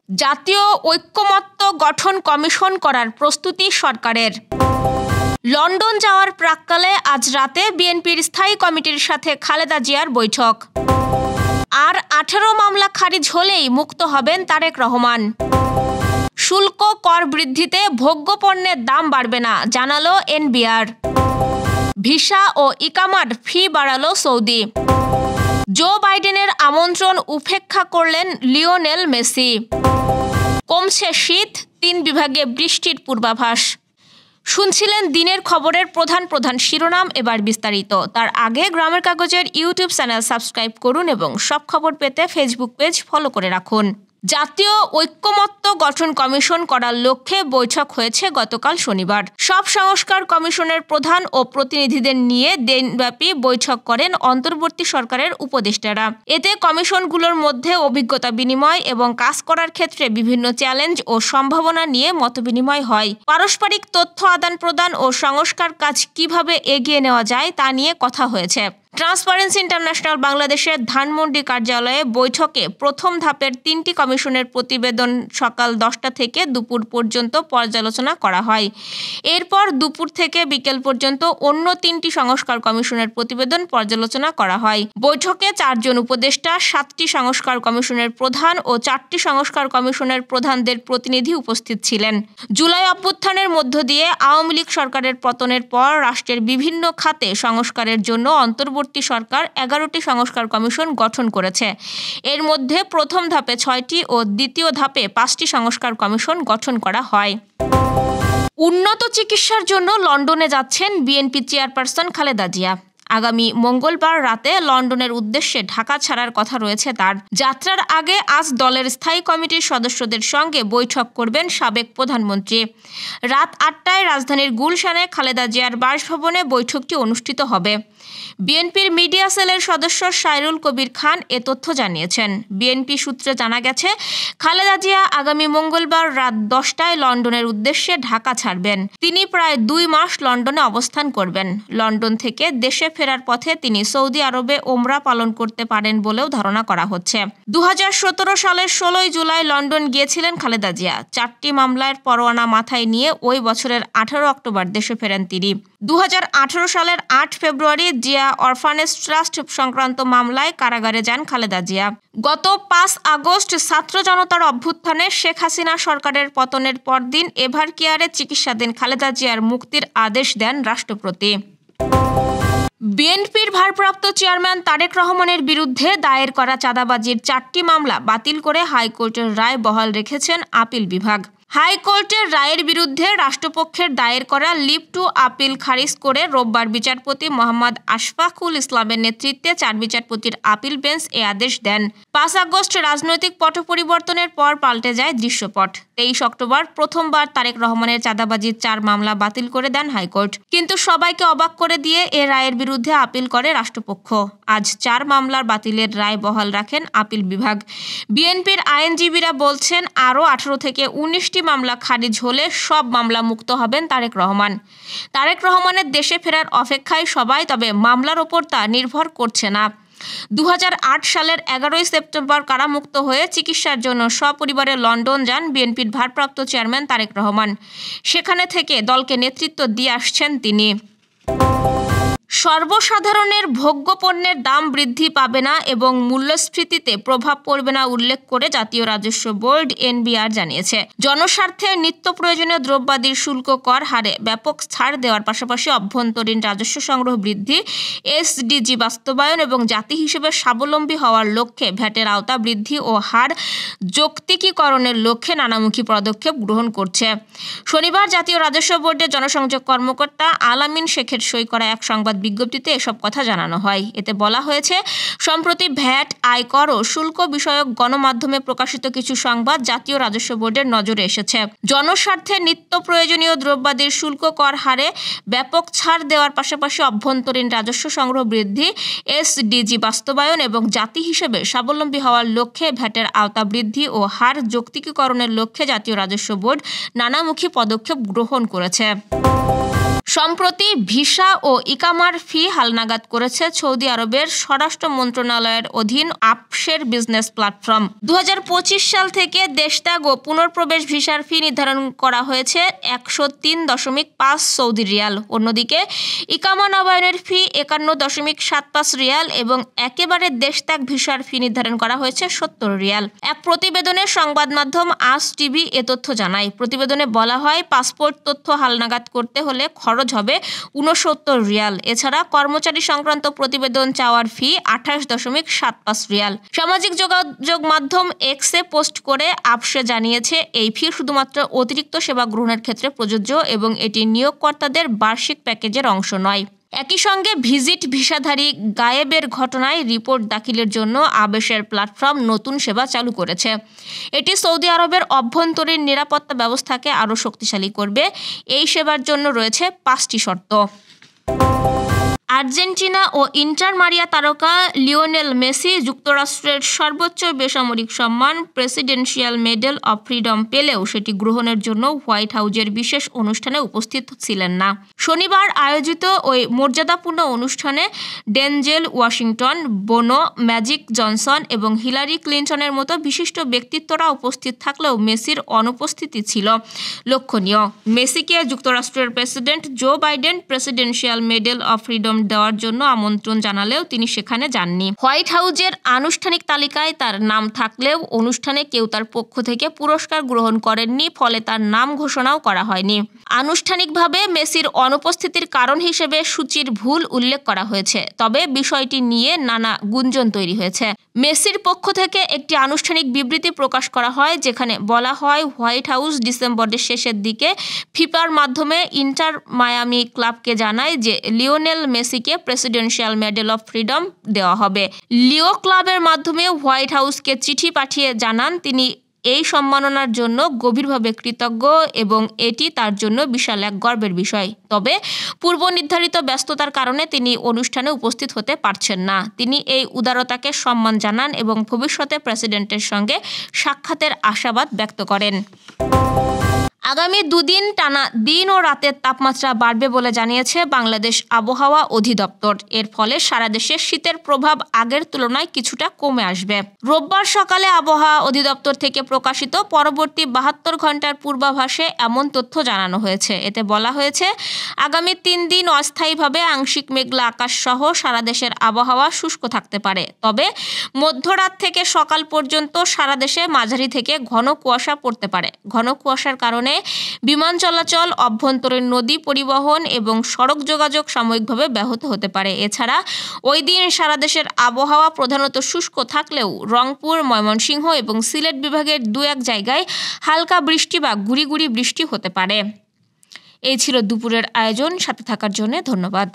জাতীয় ঐক্যমত্য গঠন কমিশন করার প্রস্তুতি সরকারের। লন্ডন যাওয়ার প্রাক্কালে আজ রাতে বিএনপির স্থায়ী কমিটির সাথে খালেদা জিয়ার বৈঠক। আর 18 মামলা খারিজ হলেই মুক্ত হবেন তারেক রহমান। শুল্ক কর বৃদ্ধিতে ভোগ্যপণ্যের দাম বাড়বে না, জানালো এনবিআর। ভিসা ও ইকামার ফি বাড়ালো সৌদি। জো বাইডেনের আমন্ত্রণ উপেক্ষা করলেন লিওনেল মেসি। কমছে শীত, 3 বিভাগে বৃষ্টির পূর্বাভাস। শুনছিলেন দিনের খবরের প্রধান প্রধান শিরোনাম, এবার বিস্তারিত। তার আগে গ্রামের কাগজের ইউটিউব চ্যানেল সাবস্ক্রাইব করুন এবং সব খবর পেতে ফেসবুক পেজ ফলো করে রাখুন। জাতীয় ঐক্যমত্য গঠন কমিশন করার লক্ষ্যে বৈঠক হয়েছে গতকাল শনিবার। সব সংস্কার কমিশনের প্রধান ও প্রতিনিধিদের নিয়ে দিনব্যাপী বৈঠক করেন অন্তর্বর্তী সরকারের উপদেষ্টারা। এতে কমিশনগুলোর মধ্যে অভিজ্ঞতা বিনিময় এবং কাজ করার ক্ষেত্রে বিভিন্ন চ্যালেঞ্জ ও সম্ভাবনা নিয়ে মতবিনিময় হয়। পারস্পরিক তথ্য আদান প্রদান ও সংস্কার কাজ কিভাবে এগিয়ে নেওয়া যায় তা নিয়ে কথা হয়েছে। ট্রান্সপারেন্সি ইন্টারন্যাশনাল বাংলাদেশের ধানমন্ডি কার্যালয়ে বৈঠকে প্রথম ধাপের 3টি কমিশনের প্রতিবেদন সকাল 10টা থেকে দুপুর পর্যন্ত পর্যালোচনা করা হয়। এরপর দুপুর থেকে বিকেল পর্যন্ত অন্য 3টি সংস্কার কমিশনের প্রতিবেদন পর্যালোচনা করা হয়। বৈঠকে 4 জন উপদেষ্টা, 7টি সংস্কার কমিশনের প্রধান ও 4টি সংস্কার কমিশনের প্রধানদের প্রতিনিধি উপস্থিত ছিলেন। জুলাই অভ্যুত্থানের মধ্য দিয়ে আওয়ামী লীগ সরকারের পতনের পর রাষ্ট্রের বিভিন্ন খাতে সংস্কারের জন্য অন্তর্বর্তী সরকার 11টি সংস্কার কমিশন গঠন করেছে। এর মধ্যে প্রথম ধাপে 6টি ও দ্বিতীয় ধাপে 5টি সংস্কার কমিশন গঠন করা হয়। উন্নত চিকিৎসার জন্য লন্ডনে যাচ্ছেন বিএনপি চেয়ারপারসন খালেদা জিয়া। আগামী মঙ্গলবার রাতে লন্ডনের উদ্দেশ্যে ঢাকা ছাড়ার কথা রয়েছে তার। যাত্রার আগে আজ দলের স্থায়ী কমিটির সদস্যদের সঙ্গে বৈঠক করবেন সাবেক প্রধানমন্ত্রী। রাত 8টায় রাজধানীর গুলশানে খালেদা জিয়ার বাসভবনে বৈঠকটি অনুষ্ঠিত হবে। বিএনপির মিডিয়া সেলের সদস্য সাইরুল কবির খান এ তথ্য জানিয়েছেন। বিএনপি সূত্রে জানা গেছে, খালেদা জিয়া আগামী মঙ্গলবার রাত 10টায় লন্ডনের উদ্দেশ্যে ঢাকা ছাড়বেন। তিনি প্রায় 2 মাস লন্ডনে অবস্থান করবেন। লন্ডন থেকে দেশে ফেরার পথে তিনি সৌদি আরবে ওমরা পালন করতে পারেন বলেও ধারণা করা হচ্ছে। 2017 সালের 16 জুলাই লন্ডন গিয়েছিলেন খালেদা জিয়া। 4টি মামলার পরোয়ানা মাথায় নিয়ে ওই বছরের 18 অক্টোবর দেশে ফেরেন তিনি। 2018 সালের 8 ফেব্রুয়ারি জিয়া অরফানেজ ট্রাস্ট সংক্রান্ত মামলায় কারাগারে যান খালেদা জিয়া। গত 5 আগস্ট ছাত্র জনতার অভ্যুত্থানে শেখ হাসিনা সরকারের পতনের পরদিন এভার কেয়ারে চিকিৎসাধীন খালেদা জিয়ার মুক্তির আদেশ দেন রাষ্ট্রপতি। বিএনপির ভারপ্রাপ্ত চেয়ারম্যান তারেক রহমানের বিরুদ্ধে দায়ের করা চাঁদাবাজির 4টি মামলা বাতিল করে হাইকোর্টের রায় বহাল রেখেছেন আপিল বিভাগ। হাইকোর্টের রায়ের বিরুদ্ধে রাষ্ট্রপক্ষের দায়ের করা লিভ টু আপিল খারিজ করে রোববার বিচারপতি মোহাম্মদ আশফাকুল ইসলামের নেতৃত্বে 4 বিচারপতির আপিল বেঞ্চ এ আদেশ দেন। 5 আগস্ট রাজনৈতিক পট পরিবর্তনের পর পাল্টে যায় দৃশ্যপট। 23 অক্টোবর প্রথমবার তারেক রহমানের চাঁদাবাজির 4 মামলা বাতিল করে দেন হাইকোর্ট। কিন্তু সবাইকে অবাক করে দিয়ে এ রায়ের বিরুদ্ধে আপিল করে রাষ্ট্রপক্ষ। আজ 4 মামলার বাতিলের রায় বহাল রাখেন আপিল বিভাগ। বিএনপির আইনজীবীরা বলছেন, আরও 18 থেকে 19টি মামলা খারিজ হলে সব মামলা মুক্ত হবেন তারেক রহমান। তারেক রহমানের দেশে ফেরার অপেক্ষায় সবাই, তবে মামলার ওপর তা নির্ভর করছে না। 2008 সালের 11 সেপ্টেম্বর কারামুক্ত হয়ে চিকিৎসার জন্য সপরিবারে লন্ডন যান বিএনপির ভারপ্রাপ্ত চেয়ারম্যান তারেক রহমান। সেখানে থেকে দলকে নেতৃত্ব দিয়ে আসছেন তিনি। সর্বসাধারণের ভোগ্যপণ্যের দাম বৃদ্ধি পাবে না এবং মূল্যস্ফীতিতে প্রভাব পড়বে না উল্লেখ করে জাতীয় রাজস্ব বোর্ড এনবিআর জানিয়েছে। জনস্বার্থে নিত্য প্রয়োজনীয় দ্রব্যাদির শুল্ক কর হারে ব্যাপক ছাড় দেওয়ার পাশাপাশি অভ্যন্তরীণ রাজস্ব সংগ্রহ বৃদ্ধি, এসডিজি বাস্তবায়ন এবং জাতি হিসেবে স্বাবলম্বী হওয়ার লক্ষ্যে ভ্যাটের আওতা বৃদ্ধি ও হার যৌক্তিকীকরণের লক্ষ্যে নানামুখী পদক্ষেপ গ্রহণ করছে। শনিবার জাতীয় রাজস্ব বোর্ডের জনসংযোগ কর্মকর্তা আলামিন শেখের সই করা এক সংবাদ বিজ্ঞপ্তিতে এসব কথা জানানো হয়। এতে বলা হয়েছে, সম্প্রতি ভ্যাট, আয়কর ও শুল্ক বিষয়ক গণমাধ্যমে প্রকাশিত কিছু সংবাদ জাতীয় রাজস্ব বোর্ডের নজরে এসেছে। জনস্বার্থে নিত্য প্রয়োজনীয় দ্রব্যাদির শুল্ক কর হারে ব্যাপক ছাড় দেওয়ার পাশাপাশি অভ্যন্তরীণ রাজস্ব সংগ্রহ বৃদ্ধি, এসডিজি বাস্তবায়ন এবং জাতি হিসেবে স্বাবলম্বী হওয়ার লক্ষ্যে ভ্যাটের আওতা বৃদ্ধি ও হার যৌক্তিকীকরণের লক্ষ্যে জাতীয় রাজস্ব বোর্ড নানামুখী পদক্ষেপ গ্রহণ করেছে। সম্প্রতি ভিসা ও ইকামার ফি হালনাগাদ করেছে সৌদি আরবের স্বরাষ্ট্র মন্ত্রণালয়ের অধীন আপসের বিজনেস প্ল্যাটফর্ম। 2025 সাল থেকে দেশত্যাগ ও পুনঃপ্রবেশ ভিসার ফি নির্ধারণ করা হয়েছে 103.5 সৌদি রিয়াল। অন্যদিকে ইকামা নবায়নের ফি 51.75 রিয়াল এবং একেবারে দেশত্যাগ ভিসার ফি নির্ধারণ করা হয়েছে 70 রিয়াল। এক প্রতিবেদনে সংবাদ মাধ্যম আজ টিভি এ তথ্য জানায়। প্রতিবেদনে বলা হয়, পাসপোর্ট তথ্য হালনাগাদ করতে হলে খরচ হবে 69 রিয়াল। এছাড়া কর্মচারী সংক্রান্ত প্রতিবেদন চাওয়ার ফি 28.75 রিয়াল। সামাজিক যোগাযোগ মাধ্যম এক্সে পোস্ট করে আপসে জানিয়েছে, এই ফি শুধুমাত্র অতিরিক্ত সেবা গ্রহণের ক্ষেত্রে প্রযোজ্য এবং এটি নিয়োগকর্তাদের বার্ষিক প্যাকেজের অংশ নয়। একই সঙ্গে ভিজিট ভিসাধারী গায়েবের ঘটনায় রিপোর্ট দাখিলের জন্য আবেশের প্ল্যাটফর্ম নতুন সেবা চালু করেছে। এটি সৌদি আরবের অভ্যন্তরীণ নিরাপত্তা ব্যবস্থাকে আরও শক্তিশালী করবে। এই সেবার জন্য রয়েছে 5টি শর্ত। আর্জেন্টিনা ও ইন্টার মারিয়া তারকা লিওনেল মেসি যুক্তরাষ্ট্রের সর্বোচ্চ বেসামরিক সম্মান প্রেসিডেন্সিয়াল মেডেল অব ফ্রিডম পেলেও সেটি গ্রহণের জন্য হোয়াইট হাউজের বিশেষ অনুষ্ঠানে উপস্থিত ছিলেন না। শনিবার আয়োজিত ওই মর্যাদাপূর্ণ অনুষ্ঠানে ডেনজেল ওয়াশিংটন, বোনো, ম্যাজিক জনসন এবং হিলারি ক্লিনটনের মতো বিশিষ্ট ব্যক্তিত্বরা উপস্থিত থাকলেও মেসির অনুপস্থিতি ছিল লক্ষণীয়। মেসিকে যুক্তরাষ্ট্রের president Joe Biden presidential medal of freedom দেওয়ার জন্য আমন্ত্রণ জানালেও তিনি সেখানে যাননি। হোয়াইট হাউজের আনুষ্ঠানিক তালিকায় তার নাম থাকলেও অনুষ্ঠানে কেউ তার পক্ষ থেকে পুরস্কার গ্রহণ করেননি, ফলে তার নাম ঘোষণাও করা হয়নি। আনুষ্ঠানিকভাবে মেসির অনুপস্থিতির কারণ হিসেবে সূচির ভুল উল্লেখ করা হয়েছে, তবে বিষয়টি নিয়ে নানা গুঞ্জন তৈরি হয়েছে। মেসির পক্ষ থেকে একটি আনুষ্ঠানিক বিবৃতি প্রকাশ করা হয়, যেখানে বলা হয়, হোয়াইট হাউস ডিসেম্বরের শেষের দিকে ফিফার মাধ্যমে ইন্টার মায়ামি ক্লাবকে জানায় যে লিওনেল মেসিকে প্রেসিডেন্সিয়াল মেডেল অব ফ্রিডম দেওয়া হবে। লিও ক্লাবের মাধ্যমে হোয়াইট হাউসকে চিঠি পাঠিয়ে জানান তিনি এই সম্মাননার জন্য গভীরভাবে কৃতজ্ঞ এবং এটি তার জন্য বিশাল এক গর্বের বিষয়। তবে পূর্ব নির্ধারিত ব্যস্ততার কারণে তিনি অনুষ্ঠানে উপস্থিত হতে পারছেন না। তিনি এই উদারতাকে সম্মান জানান এবং ভবিষ্যতে প্রেসিডেন্টের সঙ্গে সাক্ষাতের আশাবাদ ব্যক্ত করেন। আগামী 2 দিন টানা দিন ও রাতের তাপমাত্রা বাড়বে বলে জানিয়েছে বাংলাদেশ আবহাওয়া অধিদপ্তর। এর ফলে সারা দেশে শীতের প্রভাব আগের তুলনায় কিছুটা কমে আসবে। রোববার সকালে আবহাওয়া অধিদপ্তর থেকে প্রকাশিত পরবর্তী 72 ঘন্টার পূর্বাভাসে এমন তথ্য জানানো হয়েছে। এতে বলা হয়েছে, আগামী 3 দিন অস্থায়ীভাবে আংশিক মেঘলা আকাশ সহ সারা দেশের আবহাওয়া শুষ্ক থাকতে পারে। তবে মধ্যরাত থেকে সকাল পর্যন্ত সারা দেশে মাঝারি থেকে ঘন কুয়াশা পড়তে পারে। ঘন কুয়াশার কারণে বিমান চলাচল, অভ্যন্তরীণ নদী পরিবহন এবং সড়ক যোগাযোগ সাময়িকভাবে ব্যাহত হতে পারে। এছাড়া ওই দিন সারা দেশের আবহাওয়া প্রধানত শুষ্ক থাকলেও রংপুর, ময়মনসিংহ এবং সিলেট বিভাগের 2-1 জায়গায় হালকা বৃষ্টি বা গুঁড়ি গুঁড়ি বৃষ্টি হতে পারে। এই ছিল দুপুরের আয়োজন। সাথে থাকার জন্য ধন্যবাদ।